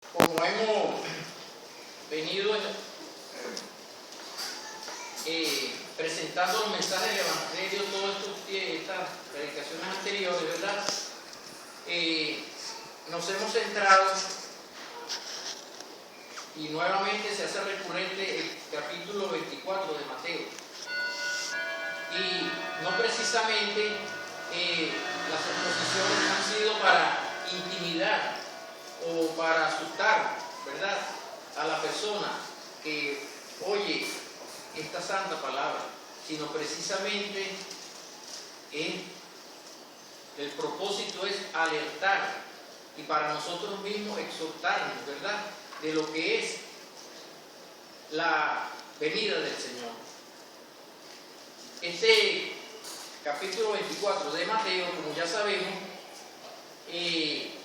Como hemos venido presentando los mensajes del Evangelio, todas estas predicaciones anteriores, ¿verdad? Nos hemos centrado y nuevamente se hace recurrente el capítulo 24 de Mateo. Y no precisamente las exposiciones han sido para intimidar o para asustar, ¿verdad?, a la persona que oye esta santa palabra, sino precisamente el propósito es alertar y para nosotros mismos exhortarnos, ¿verdad?, de lo que es la venida del Señor. Este capítulo 24 de Mateo, como ya sabemos, es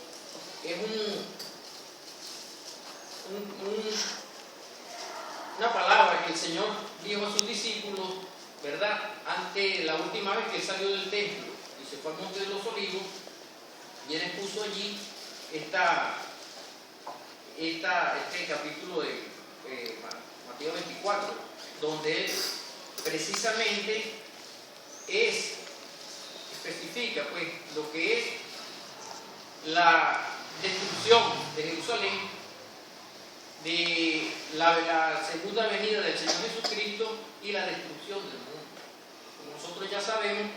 una palabra que el Señor dijo a sus discípulos, ¿verdad?, ante la última vez que él salió del templo y se fue al Monte de los Olivos, y él expuso allí este capítulo de Mateo 24, donde él precisamente especifica pues lo que es la destrucción de Jerusalén, de la segunda venida del Señor Jesucristo y la destrucción del mundo. Como nosotros ya sabemos,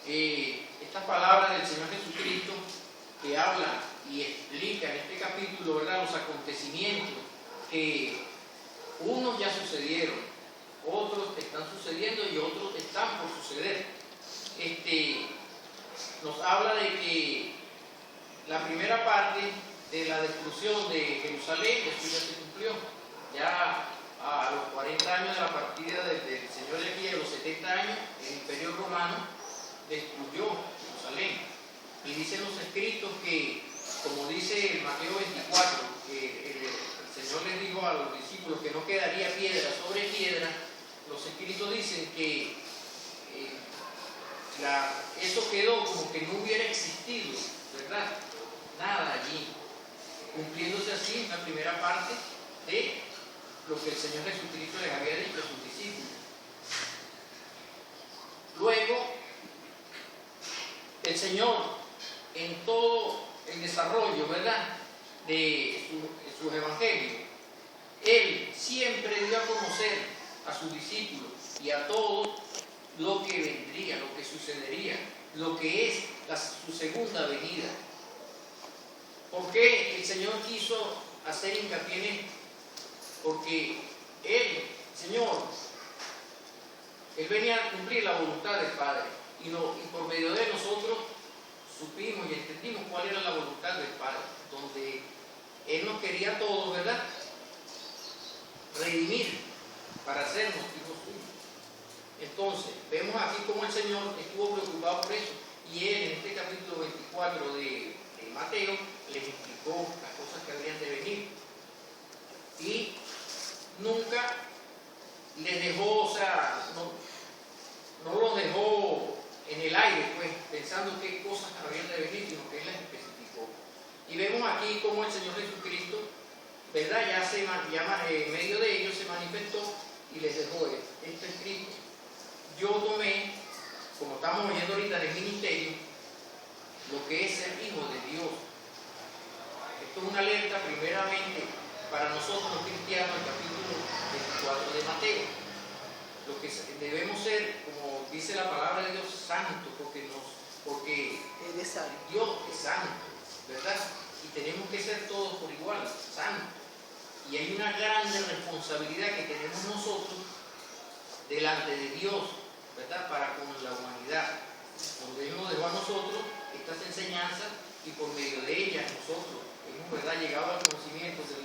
estas palabras del Señor Jesucristo que habla y explica en este capítulo, ¿verdad?, los acontecimientos que unos ya sucedieron, otros están sucediendo y otros están por suceder. Nos habla de que la primera parte de la destrucción de Jerusalén, esto ya se cumplió. Ya a los 40 años de la partida del Señor de aquí, a los 70 años, el Imperio Romano destruyó Jerusalén. Y dicen los escritos que, como dice Mateo 24, que el Señor les dijo a los discípulos que no quedaría piedra sobre piedra, los escritos dicen que eso quedó como que no hubiera existido, ¿verdad?, nada allí, cumpliéndose así en la primera parte de lo que el Señor Jesucristo les había dicho a sus discípulos. Luego, el Señor, en todo el desarrollo, ¿verdad?, de sus evangelios, Él siempre dio a conocer a sus discípulos y a todos lo que vendría, lo que sucedería, lo que es su segunda venida. ¿Por qué el Señor quiso hacer hincapié en esto? Porque Él, Señor, Él venía a cumplir la voluntad del Padre y por medio de nosotros supimos y entendimos cuál era la voluntad del Padre, donde Él nos quería a todos, ¿verdad?, redimir para hacernos hijos suyos. Entonces, vemos aquí cómo el Señor estuvo preocupado por eso, y Él en este capítulo 24 de Mateo les explicó las cosas que habrían de venir y nunca les dejó, no los dejó en el aire, pues, pensando qué cosas habrían de venir, sino que Él las especificó. Y vemos aquí cómo el Señor Jesucristo, ¿verdad?, ya en medio de ellos se manifestó y les dejó esto escrito. Yo tomé, como estamos oyendo ahorita en el ministerio, lo que es ser hijo de Dios. Esto es una alerta primeramente para nosotros los cristianos, el capítulo 24 de Mateo. Lo que debemos ser, como dice la palabra de Dios, santos, porque Dios es santo, ¿verdad? Y tenemos que ser todos por igual, santos. Y hay una grande responsabilidad que tenemos nosotros delante de Dios, ¿verdad?, para con la humanidad, donde Él nos dejó a nosotros estas enseñanzas y por medio de ellas nosotros hemos, ¿verdad?, llegado al conocimiento de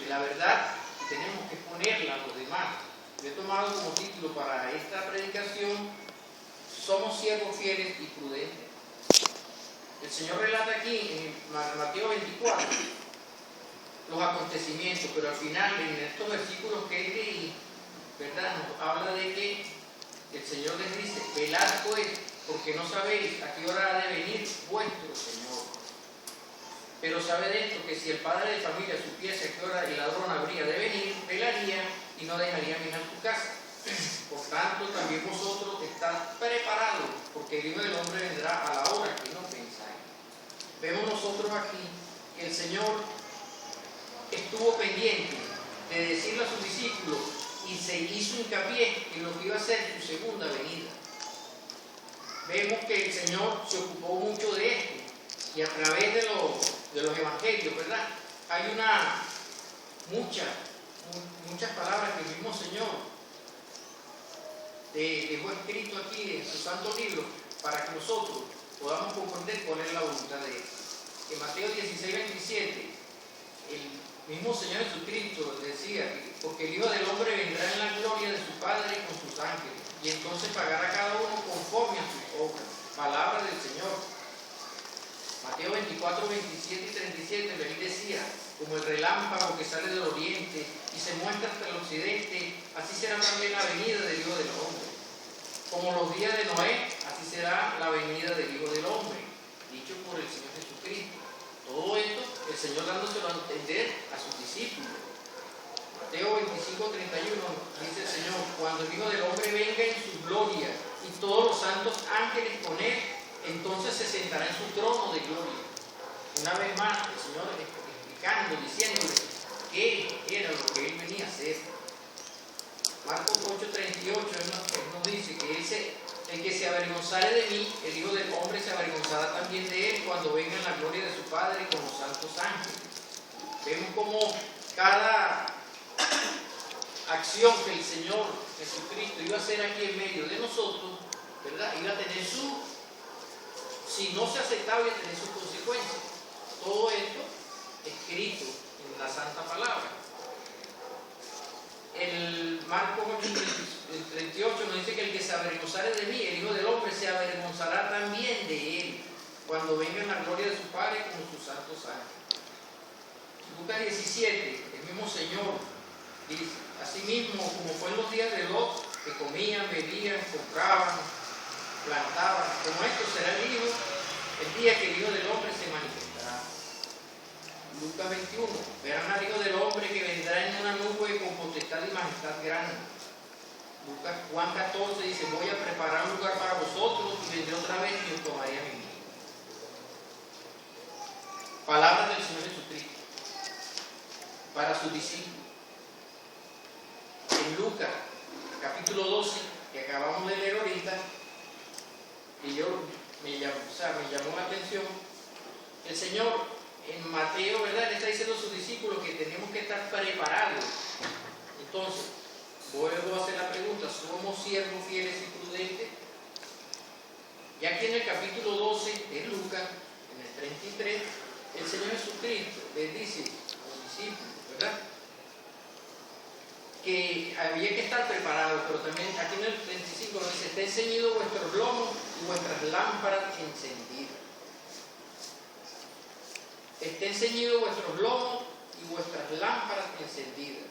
la verdad y tenemos que exponerla a los demás. Yo he tomado como título para esta predicación: somos siervos fieles y prudentes. El Señor relata aquí en Mateo 24 los acontecimientos, pero al final en estos versículos que leí, ¿verdad?, nos habla de que el Señor les dice: velad pues, porque no sabéis a qué hora ha de venir vuestro Señor. Pero sabe de esto, que si el padre de familia supiese a qué hora el ladrón habría de venir, velaría y no dejaría minar tu casa. Por tanto, también vosotros estad preparados, porque el Hijo del Hombre vendrá a la hora que no pensáis. Vemos nosotros aquí que el Señor estuvo pendiente de decirle a sus discípulos y se hizo hincapié en lo que iba a ser su segunda venida. Vemos que el Señor se ocupó mucho de esto y a través de los evangelios, ¿verdad? Hay muchas palabras que el mismo Señor dejó escrito aquí en su santo libro para que nosotros podamos comprender cuál es la voluntad de Él. En Mateo 16:27, el mismo Señor Jesucristo decía, porque el Hijo del Hombre vendrá en la gloria de su Padre con sus ángeles, y entonces pagará cada uno conforme a sus obras. Palabra del Señor. Mateo 24:27 y 37, Él decía, como el relámpago que sale del oriente y se muestra hasta el occidente, así será también la venida del Hijo del Hombre. Como los días de Noé, así será la venida del Hijo del Hombre, dicho por el Señor Jesucristo. Todo esto, el Señor dándoselo a entender a sus discípulos. Mateo 25:31 dice el Señor, cuando el Hijo del Hombre venga en su gloria y todos los santos ángeles con Él, entonces se sentará en su trono de gloria. Una vez más, el Señor explicando, diciéndole qué era lo que Él venía a hacer. Marcos 8:38 Él nos dice que el que se avergonzare de mí, el Hijo del Hombre se avergonzará también de Él cuando venga en la gloria de su Padre con los santos ángeles. Vemos como cada acción que el Señor Jesucristo iba a hacer aquí en medio de nosotros, ¿verdad? Iba a tener si no se aceptaba, iba a tener sus consecuencias. Todo esto escrito en la Santa Palabra. El Marcos 8:38 nos dice que el que se avergonzare de mí, el Hijo del Hombre, se avergonzará también de Él cuando venga en la gloria de su Padre con sus santos ángeles. Lucas 17, el mismo Señor dice, asimismo como fue en los días de Lot, que comían, bebían, compraban, plantaban, como esto será el día que el Hijo del Hombre se manifestará. Lucas 21, verán al Hijo del Hombre que vendrá en una nube con potestad y majestad grande. Juan 14 dice, voy a preparar un lugar para vosotros y vendré otra vez y os tomaré a mí mismo. Palabras del Señor Jesucristo para sus discípulos. En Lucas capítulo 12, que acabamos de leer ahorita, y me llamó la atención, el Señor en Mateo, ¿verdad? Le está diciendo a sus discípulos que tenemos que estar preparados. Entonces, vuelvo a hacer la pregunta, ¿somos siervos fieles y prudentes? Y aquí en el capítulo 12 de Lucas, en el 33, el Señor Jesucristo les dice a los discípulos, ¿verdad?, que había que estar preparados, pero también aquí en el 35 nos dice, estén ceñidos vuestros lomos y vuestras lámparas encendidas. Estén ceñidos vuestros lomos y vuestras lámparas encendidas.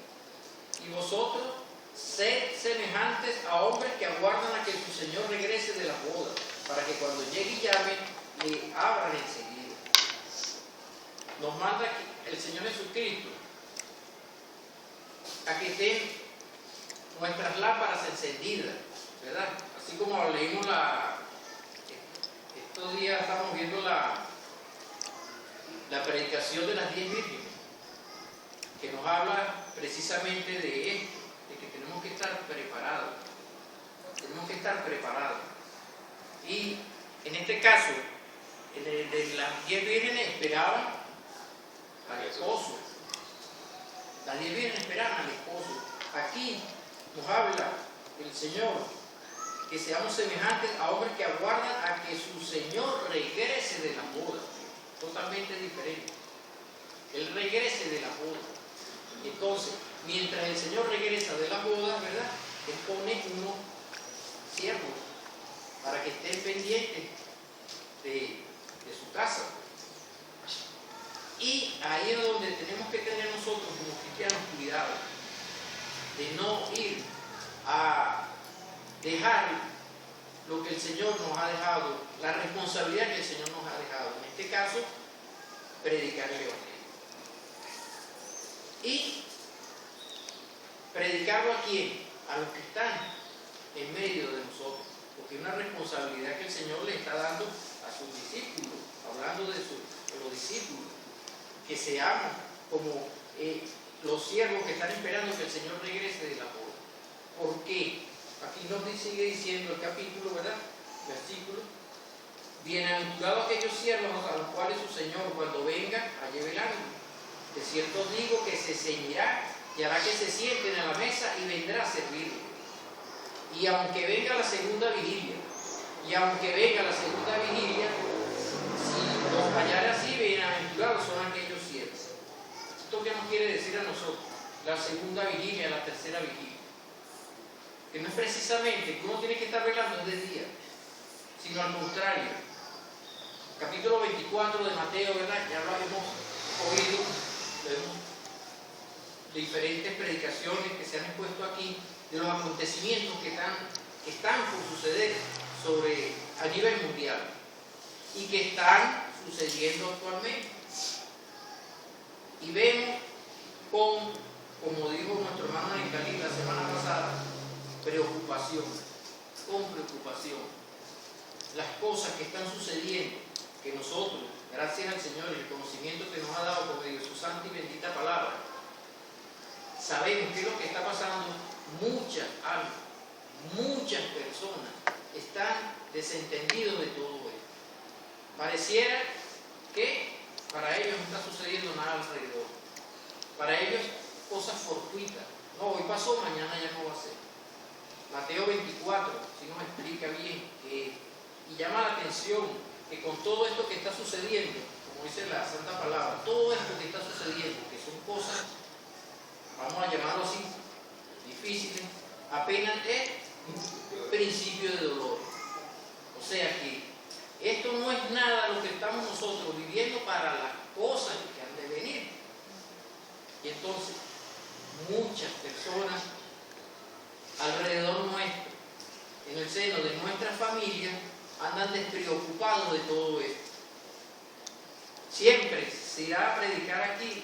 Y vosotros sed semejantes a hombres que aguardan a que su Señor regrese de la boda, para que cuando llegue y llame, le abran enseguida. Nos manda aquí el Señor Jesucristo a que estén nuestras lámparas encendidas, ¿verdad? Así como leímos estos días estamos viendo la predicación de las 10 vírgenes, que nos habla precisamente de esto, de que tenemos que estar preparados. Tenemos que estar preparados. Y en este caso, de las 10 vírgenes esperaban al esposo. Las 10 vírgenes esperaban al esposo. Aquí nos habla el Señor que seamos semejantes a hombres que aguardan a que su Señor regrese de la boda. Totalmente diferente. Él regrese de la boda. Y entonces, mientras el Señor regresa de la boda, ¿verdad?, Él pone unos siervos para que estén pendientes de su casa. Y ahí es donde tenemos que tener nosotros como cristianos cuidado de no ir a dejar lo que el Señor nos ha dejado, la responsabilidad que el Señor nos ha dejado. En este caso, predicar el Evangelio. ¿Y predicarlo a quién? A los que están en medio de nosotros, porque es una responsabilidad que el Señor le está dando a sus discípulos, hablando de los discípulos, que seamos como los siervos que están esperando que el Señor regrese de la boda. ¿Por qué? Aquí nos sigue diciendo el capítulo, ¿verdad? Versículo. Bienaventurados aquellos siervos a los cuales su Señor, cuando venga, halle velando. De cierto os digo que se ceñirá y hará que se sienten a la mesa y vendrá a servirlo. Y aunque venga la segunda vigilia, si nos hallara así, bienaventurados son aquellos siervos. ¿Esto qué nos quiere decir a nosotros? La segunda vigilia, la tercera vigilia. Que no es precisamente que uno tiene que estar velando de día, sino al contrario. Capítulo 24 de Mateo, ¿verdad? Ya lo hemos oído, vemos diferentes predicaciones que se han expuesto aquí de los acontecimientos que están por suceder a nivel mundial y que están sucediendo actualmente. Y vemos como dijo nuestro hermano Nicalí la semana pasada, con preocupación, las cosas que están sucediendo, que nosotros, gracias al Señor y el conocimiento que nos ha dado por medio de su santa y bendita palabra, sabemos que es lo que está pasando. Muchas almas, muchas personas están desentendidos de todo esto. Pareciera que para ellos no está sucediendo nada alrededor. Para ellos cosas fortuitas. No, hoy pasó, mañana ya no va a ser. Mateo 24, si nos explica bien, y llama la atención que con todo esto que está sucediendo, como dice la Santa Palabra, todo esto que está sucediendo, que son cosas, vamos a llamarlo así, difíciles, apenas es un principio de dolor. O sea que esto no es nada lo que estamos nosotros viviendo para las cosas que han de venir. Y entonces, muchas personas alrededor nuestro, en el seno de nuestra familia, andan despreocupados de todo esto. Siempre se irá a predicar aquí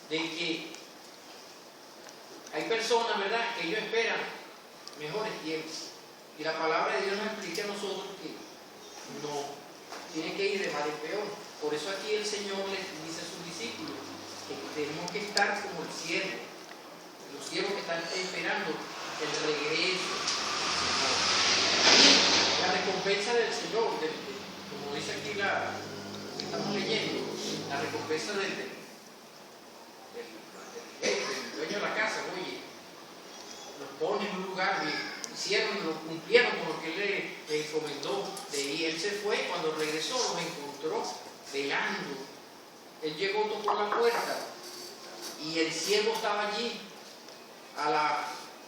de que hay personas, ¿verdad?, que ellos esperan mejores tiempos. Y la palabra de Dios nos explica a nosotros que no, tiene que ir de mal en peor. Por eso aquí el Señor les dice a sus discípulos que tenemos que estar como el siervo, los siervos que están esperando el regreso del Señor. La recompensa del Señor, como dice aquí que estamos leyendo, la recompensa del dueño de la casa, oye, los pone en un lugar, cumplieron con lo que él le encomendó. De ahí él se fue, cuando regresó los encontró velando. Él llegó, tocó la puerta y el siervo estaba allí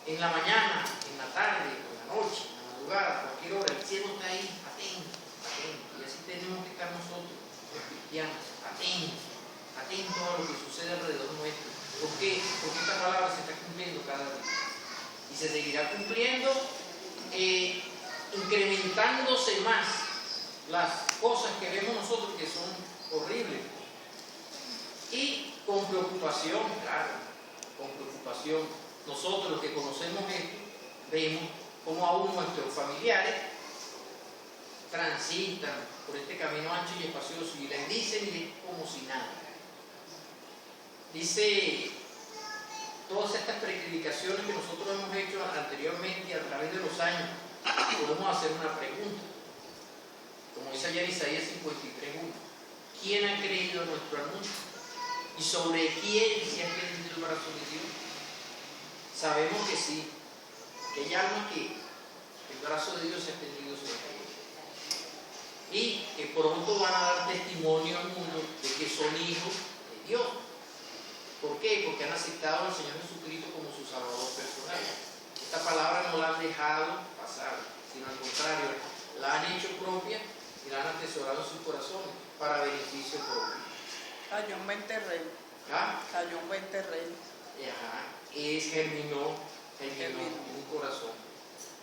en la mañana, en la tarde, en la noche, en la madrugada, a cualquier hora. El siervo está ahí, atento. Y así tenemos que estar nosotros, los cristianos, atentos a lo que sucede alrededor nuestro. ¿Por qué? Porque esta palabra se está cumpliendo cada día. Y se seguirá cumpliendo, incrementándose más las cosas que vemos nosotros que son horribles. Y con preocupación, claro, con preocupación. Nosotros los que conocemos esto, vemos cómo aún nuestros familiares transitan por este camino ancho y espacioso y les dicen y es como si nada. Dice, todas estas predicaciones que nosotros hemos hecho anteriormente a través de los años, podemos hacer una pregunta. Como dice allá en Isaías 53:1, ¿quién ha creído en nuestro anuncio? ¿Y sobre quién se ha extendido el brazo de Dios? Sabemos que sí, que hay almas que el brazo de Dios se ha extendido sobre ellos. Y que pronto van a dar testimonio al mundo de que son hijos de Dios. ¿Por qué? Porque han aceptado al Señor Jesucristo como su Salvador personal. Esta palabra no la han dejado pasar, sino al contrario, la han hecho propia y la han atesorado en sus corazones para beneficio propio. Cayó un 20 rey. ¿Ah? Cayó un 20 rey. Ajá. Germinó en un corazón.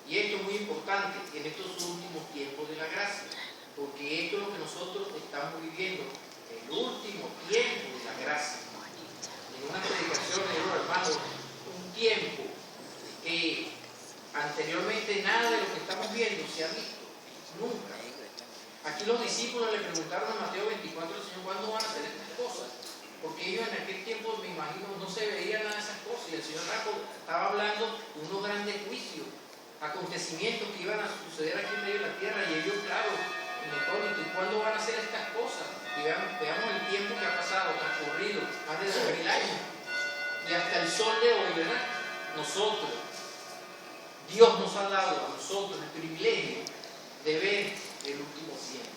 Y esto es muy importante en estos últimos tiempos de la gracia, porque esto es lo que nosotros estamos viviendo el último tiempo de la gracia. En una predicación de los hermanos, un tiempo que anteriormente nada de lo que estamos viendo se ha visto, nunca. Aquí los discípulos le preguntaron en Mateo 24 al Señor, ¿cuándo van a hacer estas cosas? Porque ellos en aquel tiempo, me imagino, no se veía nada de esas cosas, y el Señor estaba hablando de unos grandes juicios, acontecimientos que iban a suceder aquí en medio de la tierra, y ellos, claro, en incógnito, ¿y cuándo van a hacer estas cosas? Y veamos el tiempo que ha pasado, transcurrido, más de 2000 años, y hasta el sol de hoy, ¿verdad? Nosotros, Dios nos ha dado a nosotros el privilegio de ver el último tiempo.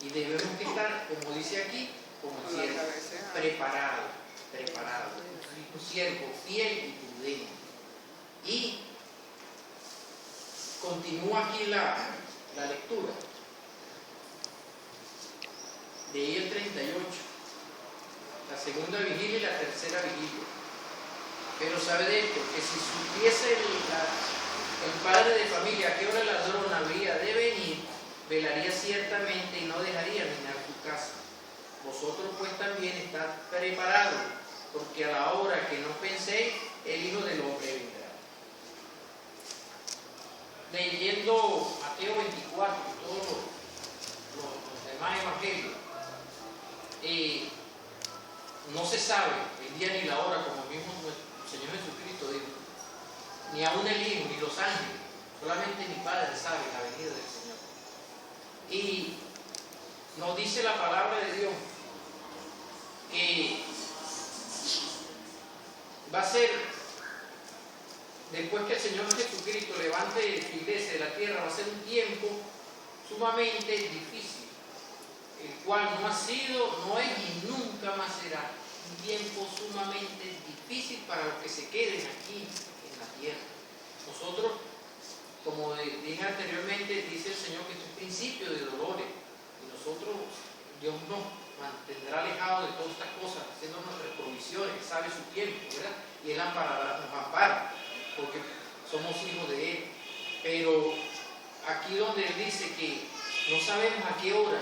Y debemos que estar, como dice aquí, como el siervo, preparado, un siervo fiel y prudente. Y continúa aquí la lectura. De ahí el 38, la segunda vigilia y la tercera vigilia. Pero sabe de esto, que si supiese el padre de familia a qué hora el ladrón habría de venir, velaría ciertamente y no dejaría minar su casa. Vosotros pues también estad preparados, porque a la hora que no penséis, el Hijo del Hombre vendrá. Leyendo Mateo 24 y todos los demás evangelios, no se sabe el día ni la hora, como mismo el Señor Jesucristo dijo, ni aún el Hijo ni los ángeles, solamente mi Padre sabe la venida del Señor. Y nos dice la palabra de Dios que va a ser, después que el Señor Jesucristo levante su iglesia de la tierra, va a ser un tiempo sumamente difícil, el cual no ha sido, no es y nunca más será. Un tiempo sumamente difícil para los que se queden aquí en la tierra. Nosotros, como dije anteriormente, dice el Señor que esto es principio de dolores. Y nosotros, Dios nos mantendrá alejados de todas estas cosas, haciendo nuestras provisiones, sabe su tiempo, ¿verdad? Y Él nos ampara, porque somos hijos de Él. Pero aquí donde Él dice que no sabemos a qué hora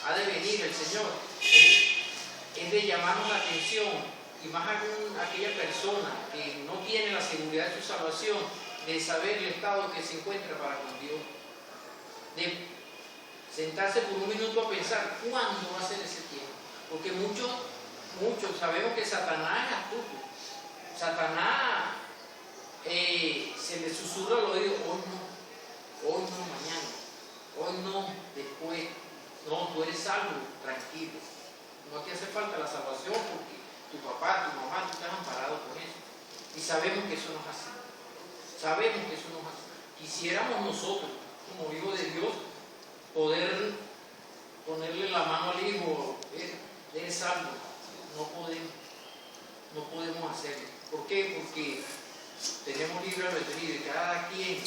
ha de venir el Señor, es de llamarnos la atención, y más aquella persona que no tiene la seguridad de su salvación, de saber el estado que se encuentra para con Dios, de sentarse por un minuto a pensar cuándo va a ser ese tiempo, porque muchos sabemos que Satanás es astuto. Satanás se le susurra al oído, hoy no mañana, hoy no después, no, tú eres salvo, tranquilo, no te hace falta la salvación porque tu papá, tu mamá, tú estás amparado con eso. Y sabemos que eso no es así. Sabemos que eso no es así. Quisiéramos nosotros, como hijos de Dios, poder ponerle la mano al hijo, eres salvo. No podemos hacerlo. ¿Por qué? Porque tenemos libre albedrío y cada quien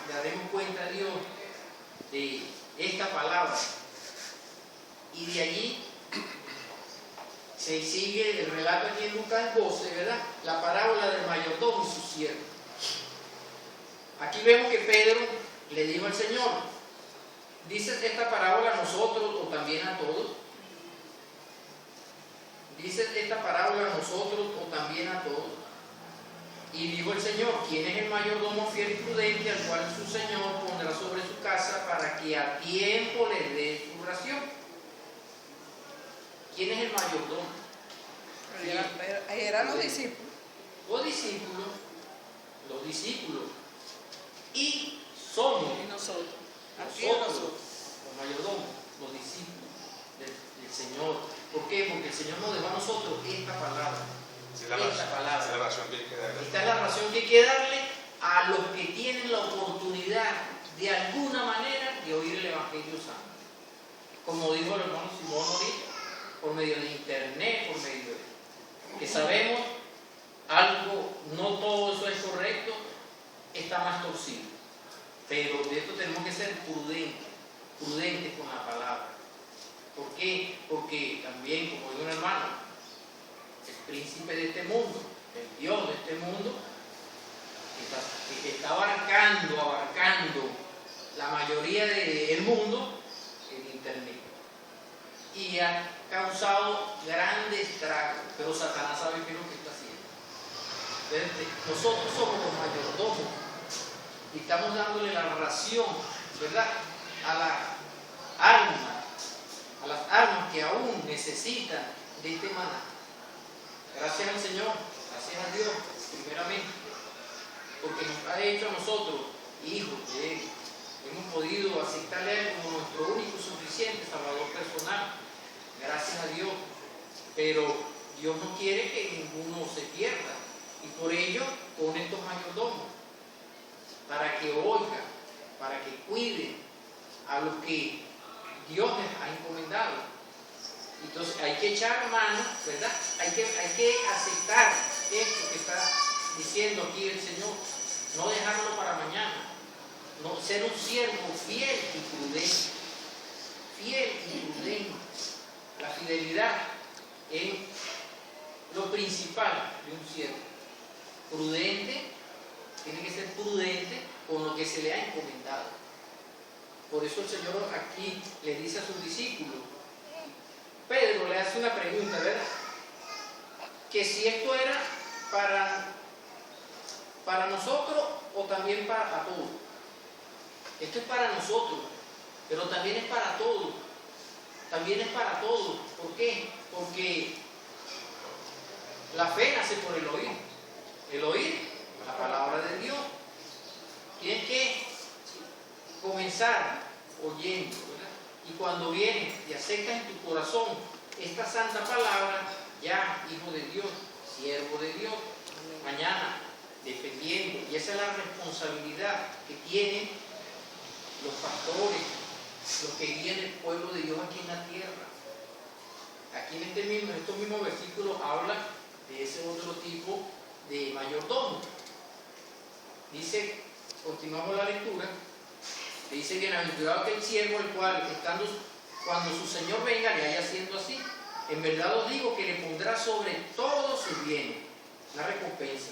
daremos cuenta a Dios de esta palabra. Y de allí se sigue el relato aquí en Lucas 12, ¿verdad? La parábola del mayordomo y su siervo. Aquí vemos que Pedro le dijo al Señor, ¿dices esta parábola a nosotros o también a todos? ¿Dices esta parábola a nosotros o también a todos? Y dijo el Señor, ¿quién es el mayordomo fiel y prudente al cual su Señor pondrá sobre su casa para que a tiempo le dé su ración? ¿Quién es el mayordomo? Ahí eran los discípulos. Los discípulos. Y somos Y nosotros. los mayordomos, los discípulos del Señor. ¿Por qué? Porque el Señor nos dejó a nosotros esta palabra. Esta es la razón que hay que darle a los que tienen la oportunidad de alguna manera de oír el Evangelio Santo. Como dijo el hermano Simón ahorita, por medio de internet, por medio de que sabemos algo, no todo eso es correcto, está más torcido. Pero de esto tenemos que ser prudentes con la palabra. ¿Por qué? Porque también, como dijo un hermano, el príncipe de este mundo, el Dios de este mundo, que está abarcando la mayoría del mundo en internet. Y causado grandes estragos, pero Satanás sabe qué es lo que está haciendo. Nosotros somos los mayordomos y estamos dándole la ración, ¿verdad?, a las almas que aún necesitan de este maná. Gracias al Señor, gracias a Dios, primeramente, porque nos ha hecho a nosotros hijos de Él. Hemos podido aceptarle a Él como nuestro único y suficiente Salvador personal. Gracias a Dios. Pero Dios no quiere que ninguno se pierda. Y por ello pone estos mayordomos, para que oigan, para que cuiden a los que Dios les ha encomendado. Entonces hay que echar mano, ¿verdad? Hay que aceptar esto que está diciendo aquí el Señor. No dejarlo para mañana. No, ser un siervo fiel y prudente. Fiel y prudente. La fidelidad es lo principal de un siervo. Prudente, tiene que ser prudente con lo que se le ha encomendado. Por eso el Señor aquí le dice a sus discípulos, Pedro le hace una pregunta, ¿verdad? Que si esto era para nosotros o también para todos. Esto es para nosotros, pero también es para todos. También es para todos. ¿Por qué? Porque la fe nace por el oír. El oír, la palabra de Dios. Tienes que comenzar oyendo, ¿verdad? Y cuando vienes y aceptas en tu corazón esta santa palabra, ya hijo de Dios, siervo de Dios, mañana defendiendo. Y esa es la responsabilidad que tienen los pastores, los que guían el pueblo de Dios aquí en la tierra. Aquí en estos mismos versículos habla de ese otro tipo de mayordomo. Dice, continuamos la lectura, dice, bienaventurado aquel siervo, el cual, cuando su Señor venga, le haya haciendo así. En verdad os digo que le pondrá sobre todos sus bienes la recompensa.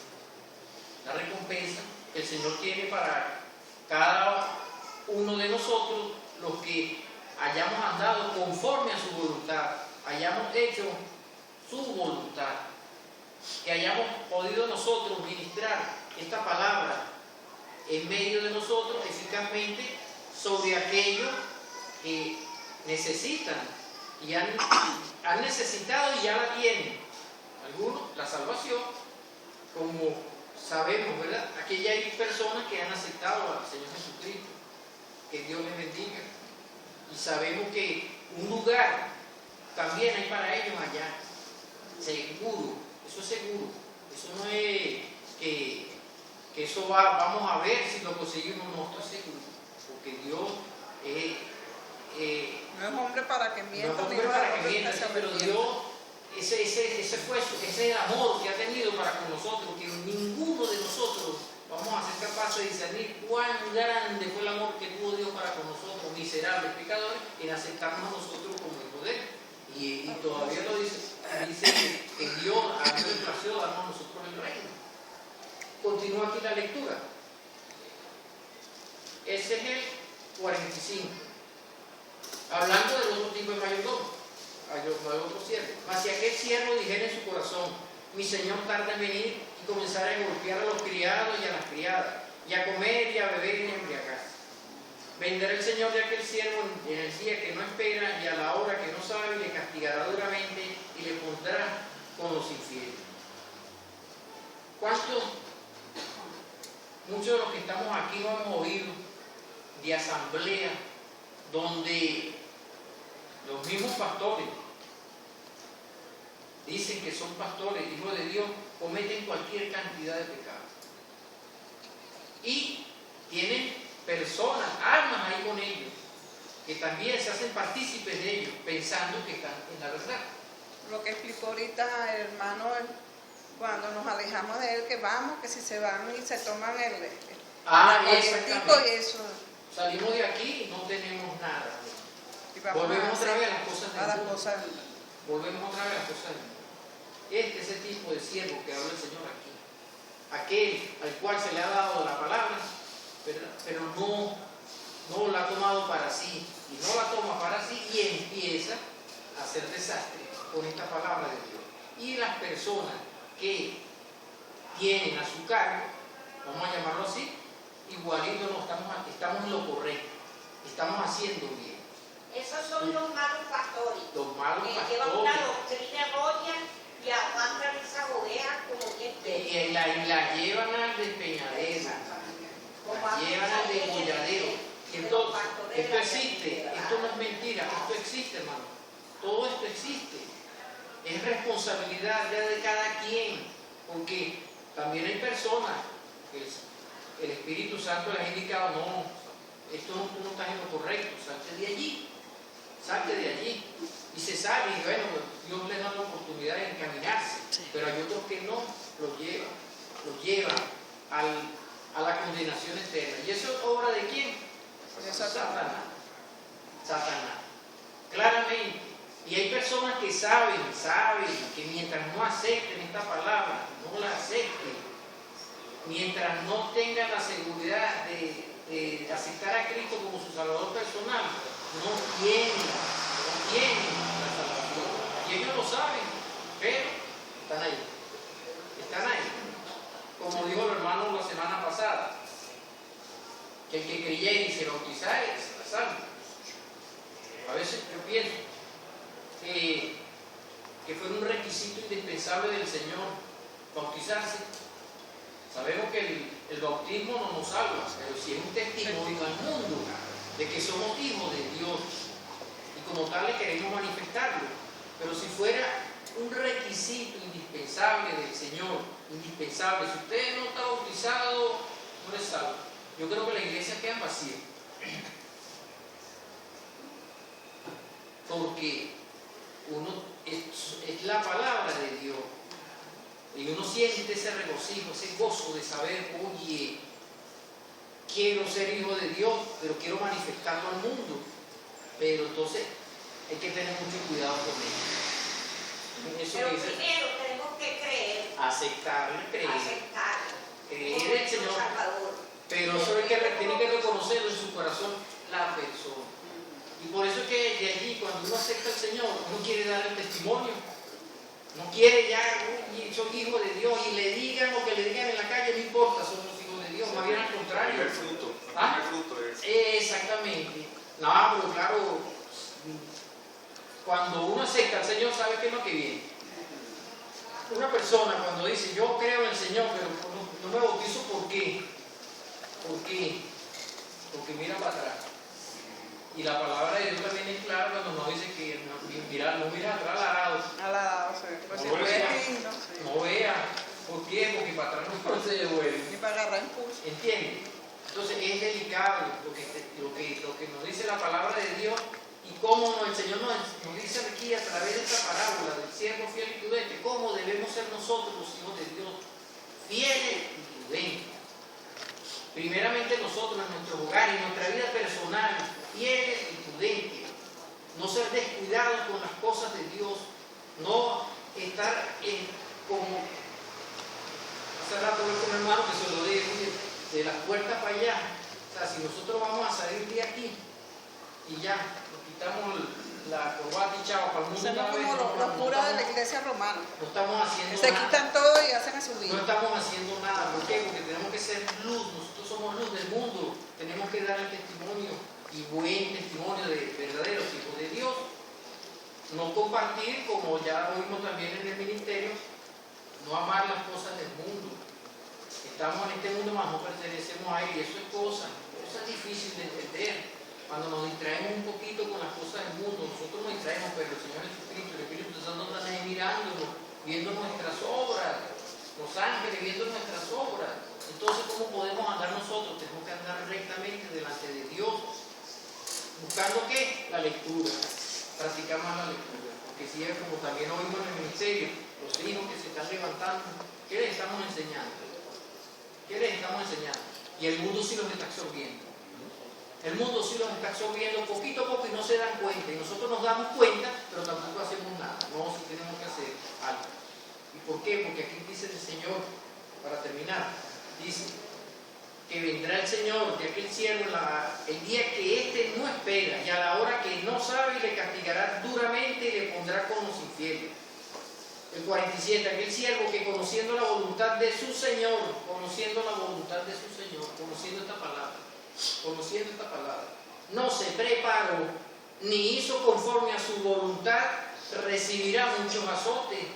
La recompensa que el Señor tiene para cada uno de nosotros, los que hayamos andado conforme a su voluntad, hayamos hecho su voluntad, que hayamos podido nosotros ministrar esta palabra en medio de nosotros eficazmente sobre aquellos que necesitan y han necesitado y ya la tienen. Algunos la salvación, como sabemos, ¿verdad? Aquí ya hay personas que han aceptado al Señor Jesucristo. Que Dios les bendiga. Y sabemos que un lugar también hay para ellos allá. Seguro, eso es seguro. Eso no es que eso vamos a ver si lo conseguimos, no, estoy seguro. Porque Dios no es hombre para que mienta, no es hombre para que mienta, pero Dios, ese el amor que ha tenido para con nosotros, que ninguno de nosotros vamos a ser capaces de discernir cuán grande fue el amor que tuvo Dios para con nosotros, miserables pecadores, en aceptarnos a nosotros como hijos de Él. Y todavía lo dice que Dios ha placido darnos a nosotros el reino. Continúa aquí la lectura. Ese es el 45. Hablando del otro tipo de mayordomo, hay otro siervo. Mas si aquel siervo dijera en su corazón, mi Señor tarda en venir, y comenzara a golpear a los criados y a las criadas, y a comer y a beber y a embriagarse, vendrá el Señor de aquel siervo en el día que no espera y a la hora que no sabe, y le castigará duramente y le pondrá con los infieles. Muchos de los que estamos aquí no hemos oído de asamblea donde los mismos pastores dicen que son pastores, hijos de Dios, cometen cualquier cantidad de pecados. Y tienen personas, almas ahí con ellos, que también se hacen partícipes de ellos, pensando que están en la verdad. Lo que explicó ahorita el hermano, cuando nos alejamos de él, que vamos, que si se van y se toman el exactamente. Y eso. Salimos de aquí y no tenemos nada. Volvemos otra vez a las cosas del mundo. Volvemos otra vez a las cosas del mundo. Este es el tipo de siervo que habla el Señor aquí. Aquel al cual se le ha dado la palabra, pero no la ha tomado para sí, y no la toma para sí, y empieza hacer desastre con esta palabra de Dios. Y las personas que tienen a su cargo, vamos a llamarlo así, igualito no estamos en lo correcto, estamos haciendo bien. Esos son los malos pastores. Los malos que llevan una pastores. doctrina errónea y aguantan esas ovejas como que Y la llevan al despeñadero, la llevan al degolladero. Entonces, esto existe, esto no es mentira, esto existe, hermano. Todo esto existe. Es responsabilidad ya de cada quien, porque también hay personas que el Espíritu Santo les ha indicado, no, esto no, tú no estás en lo correcto, salte de allí. Salte de allí. Y se sabe, y bueno, Dios les da la oportunidad de encaminarse, pero hay otros que no, los llevan a la condenación eterna. ¿Y eso es obra de quién? De Satanás. Satanás. Claramente. Y hay personas que saben que mientras no acepten esta palabra, no la acepten, mientras no tengan la seguridad de aceptar a Cristo como su Salvador personal, no tienen la salvación. Y ellos lo saben, pero están ahí. Están ahí. Como dijo el hermano la semana pasada, que el que creyere y se bautizare será salvo. A veces yo pienso que fue un requisito indispensable del Señor bautizarse. Sabemos que el bautismo no nos salva, pero sí es un testimonio al mundo de que somos hijos de Dios y como tal le queremos manifestarlo. Pero si fuera un requisito indispensable del Señor, indispensable, si usted no está bautizado, no es salvo. Yo creo que la iglesia queda vacía. Porque uno es la palabra de Dios. Y uno siente ese regocijo, ese gozo de saber, oye, quiero ser hijo de Dios, pero quiero manifestarlo al mundo. Pero entonces hay que tener mucho cuidado con ello. Eso pero dice, primero tenemos que creer, aceptarlo, creer como el Señor. Salvador. Pero eso tiene que reconocerlo en su corazón la persona. Y por eso es que de allí, cuando uno acepta al Señor, uno quiere dar el testimonio. No quiere ya, soy hijo de Dios, y le digan lo que le digan en la calle, no importa, somos hijos de Dios, más bien al contrario. El fruto. ¿Ah? El fruto es. Exactamente. No, pero claro, cuando uno acepta al Señor, sabe qué es lo que viene. Una persona cuando dice, yo creo en el Señor, pero no me bautizo, ¿por qué? ¿Por qué? Porque mira para atrás. Y la palabra de Dios también es clara cuando nos dice que no mira atrás al arado. sí. Pues No si vea. fue lindo, sí. No vea. ¿Por qué? Porque para atrás no se devuelve. Ni para agarrar impulso. ¿Entiendes? Entonces es delicado lo que nos dice la palabra de Dios y cómo el Señor nos dice aquí a través de esta parábola del siervo fiel y prudente, cómo debemos ser nosotros los hijos de Dios, fieles y prudentes. Primeramente nosotros en nuestro hogar, en nuestra vida personal, fieles y prudentes. No ser descuidados con las cosas de Dios, no estar como hace rato hablé con un hermano que se lo dije, de las puertas para allá. O sea, si nosotros vamos a salir de aquí y ya, nos quitamos la corbata y chavo para el mundo. Somos como los curas de la iglesia romana. No estamos haciendo Se nada. quitan todo y hacen a su No vida. estamos haciendo nada. ¿Por qué? Porque tenemos que ser luz. Nosotros somos luz del mundo. Tenemos que dar el testimonio y buen testimonio de verdaderos hijos de Dios. No compartir, como ya oímos también en el ministerio, no amar las cosas del mundo. Estamos en este mundo, mas no pertenecemos a él, y eso es difícil de entender. Cuando nos distraemos un poquito con las cosas del mundo, nosotros nos distraemos, pero el Señor Jesucristo, el Espíritu Santo están ahí mirándonos, viendo nuestras obras, los ángeles viendo nuestras obras. Entonces, ¿cómo podemos andar nosotros? Tenemos que andar rectamente delante de Dios, buscando ¿qué? La lectura, practicar más la lectura, porque si es como también oímos en el ministerio, los hijos que se están levantando, ¿qué les estamos enseñando? ¿Qué les estamos enseñando? Y el mundo sí los está absorbiendo. El mundo sí los está absorbiendo poquito a poco y no se dan cuenta. Y nosotros nos damos cuenta, pero tampoco hacemos nada. No, sí tenemos que hacer algo. ¿Y por qué? Porque aquí dice el Señor, para terminar, dice, que vendrá el Señor de aquel siervo el día que éste no espera y a la hora que no sabe, y le castigará duramente y le pondrá con los infieles. El 47, aquel siervo que conociendo la voluntad de su Señor, conociendo esta palabra, no se preparó ni hizo conforme a su voluntad, recibirá muchos azotes.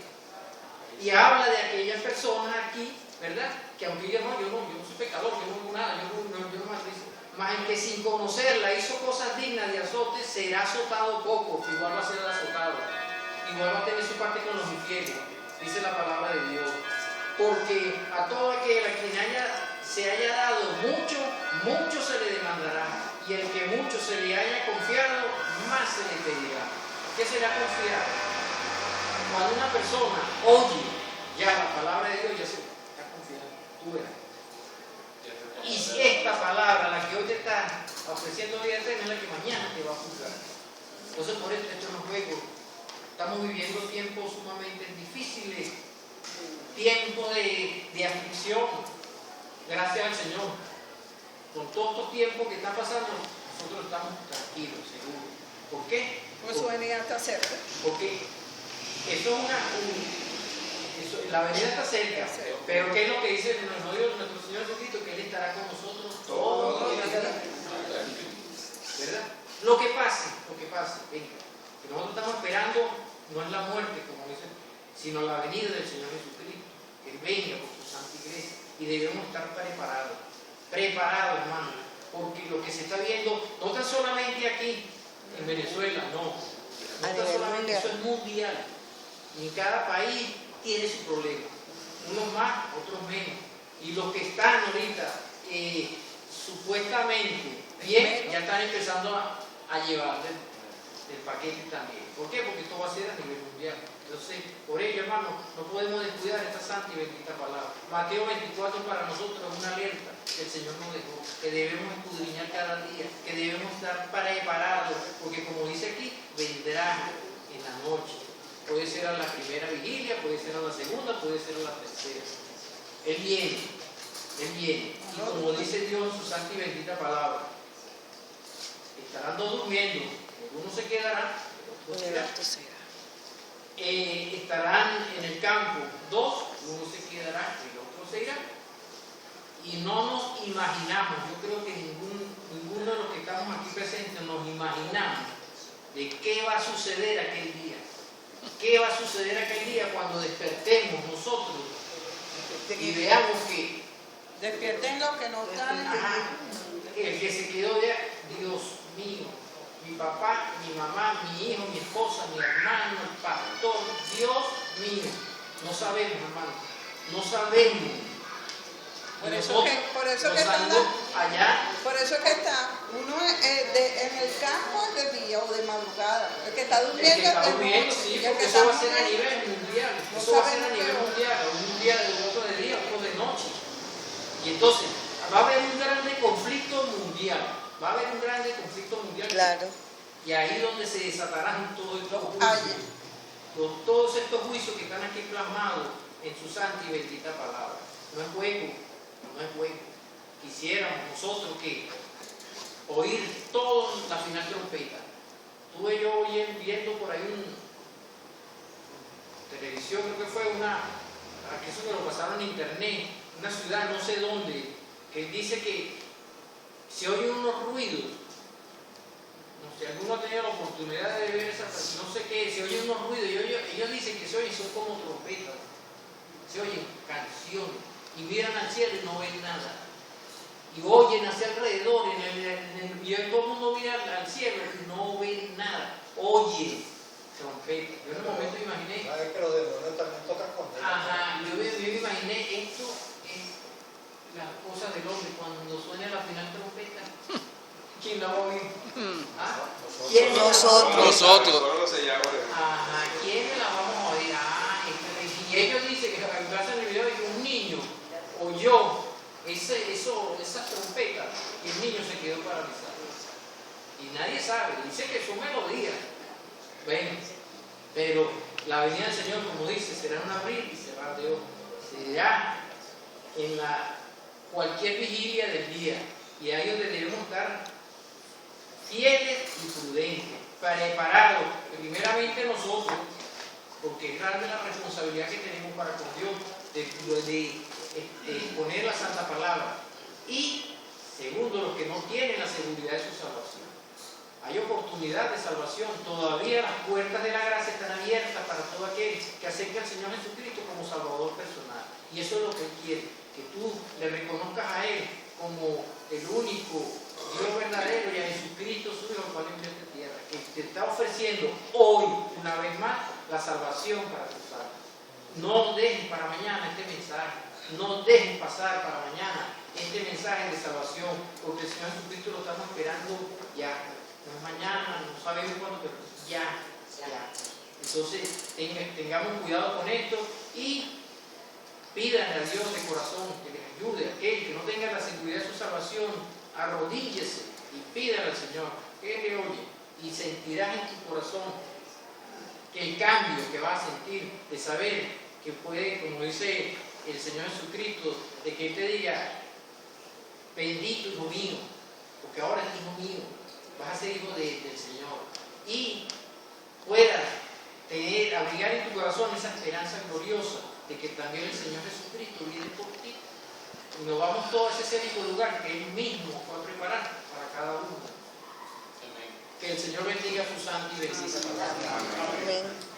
Y habla de aquellas personas aquí, ¿verdad? Que aunque digan, no, yo no soy pecador, yo no hago nada, yo no maldigo. Mas el que sin conocerla hizo cosas dignas de azote, será azotado poco, igual va a ser azotado. Igual va a tener su parte con los infieles, dice la palabra de Dios. Porque a todo aquel a quien se haya dado mucho, mucho se le demandará. Y el que mucho se le haya confiado, más se le pedirá. ¿Qué será confiar? Cuando una persona oye ya la palabra de Dios, ya se está confiando. Tú verás. Y si esta palabra, la que hoy te está ofreciendo vida eterna, es la que mañana te va a juzgar. Entonces, por esto no es juego. Estamos viviendo tiempos sumamente difíciles, tiempos de aflicción. Gracias al Señor. Con todos estos tiempos que están pasando, nosotros estamos tranquilos, seguros. ¿Por qué? Pues su venida está cerca. Porque la venida está cerca. Pero ¿qué es lo que dice nuestro Señor Jesucristo? Que Él estará con nosotros todos los días. ¿Verdad? Lo que pase, venga. Que nosotros estamos esperando no es la muerte, como dicen, sino la venida del Señor Jesucristo. Que Él venga por su santa iglesia. Y debemos estar preparados, hermano. Porque lo que se está viendo, no tan solamente aquí, en Venezuela, no tan solamente, eso es mundial. Y en cada país tiene su problema. Unos más, otros menos. Y los que están ahorita supuestamente bien, ya están empezando a llevar del paquete también. ¿Por qué? Porque esto va a ser a nivel mundial. Entonces, por ello, hermano, no podemos descuidar esta santa y bendita palabra. Mateo 24 para nosotros es una alerta que el Señor nos dejó, que debemos escudriñar cada día, que debemos estar preparados, porque como dice aquí, vendrá en la noche. Puede ser a la primera vigilia, puede ser a la segunda, puede ser a la tercera. Él viene. Y como dice Dios en su santa y bendita palabra, estarán dos durmiendo, uno se quedará, otro se irá. Estarán en el campo dos, uno se quedará y el otro se irá. Y no nos imaginamos, yo creo que ninguno de los que estamos aquí presentes nos imaginamos de qué va a suceder aquel día. ¿Qué va a suceder aquel día cuando despertemos nosotros y veamos que despierten los que no están? El que se quedó ya, Dios mío, mi papá, mi mamá, mi hijo, mi esposa, mi hermano, el pastor, Dios mío, no sabemos, hermano, no sabemos. Por eso que está uno en el campo de día o de madrugada. El que está durmiendo, sí, porque eso va a ser a nivel mundial. Eso va a ser a nivel mundial. Un día de otro de día, otro de noche. Y entonces va a haber un grande conflicto mundial. Claro. Y ahí donde se desatarán todos estos juicios. Todos estos juicios que están aquí plasmados en su santa y bendita palabra. No es juego. Quisiéramos nosotros que oír toda la final trompeta. Estuve yo viendo por ahí televisión, creo que fue que eso me lo pasaron en internet, una ciudad, no sé dónde, que dice que se oyen unos ruidos. No sé, alguno ha tenido la oportunidad de ver esa, no sé qué, se oyen unos ruidos, y ellos dicen que se oyen, son como trompetas, se oyen canciones. Y miran al cielo y no ven nada. Y oyen hacia alrededor, y todo el mundo mira al cielo y no ven nada. Oye, trompeta. Yo en un momento imaginé. Que los demonios también tocan con él. Ajá, yo me imaginé, esto es las cosas del hombre. Cuando suene la final trompeta, ¿quién la va a oír? ¿Ah? ¿Quién Nosotros. Ajá, ¿quién la vamos a oír? Y ellos dicen que en el video que un niño oyó esa trompeta y el niño se quedó paralizado. Y nadie sabe, dice que son melodías. Bueno, pero la venida del Señor, como dice, será un abrir y cerrar de ojos. Será en la cualquier vigilia del día. Y ahí es donde debemos estar fieles y prudentes, preparados, primeramente nosotros, porque es grande la responsabilidad que tenemos para con Dios de poner la santa palabra. Y segundo, los que no tienen la seguridad de su salvación. Hay oportunidad de salvación, todavía las puertas de la gracia están abiertas para todo aquel que acerque al Señor Jesucristo como Salvador personal. Y eso es lo que Él quiere, que tú le reconozcas a Él como el único Dios verdadero y a Jesucristo su Hijo, el cual envió a esta tierra, que te está ofreciendo hoy, una vez más, la salvación para tus almas. No dejes para mañana este mensaje, no dejes pasar para mañana este mensaje de salvación, porque el Señor Jesucristo lo estamos esperando ya. No es mañana, no sabemos cuándo, pero ya. Entonces, tengamos cuidado con esto y pídanle a Dios de corazón que les ayude. Aquel que no tenga la seguridad de su salvación, arrodíllese y pídale al Señor que Él le oye y sentirás en tu corazón que el cambio que vas a sentir de saber que puede, como dice el Señor Jesucristo, de que Él te diga, bendito hijo mío, porque ahora es hijo mío, vas a ser hijo del Señor, y puedas abrigar en tu corazón esa esperanza gloriosa de que también el Señor Jesucristo viene por ti. Y nos vamos todos a ese único lugar que Él mismo fue a preparar para cada uno. Que el Señor bendiga su santa y bendita palabra. Amén.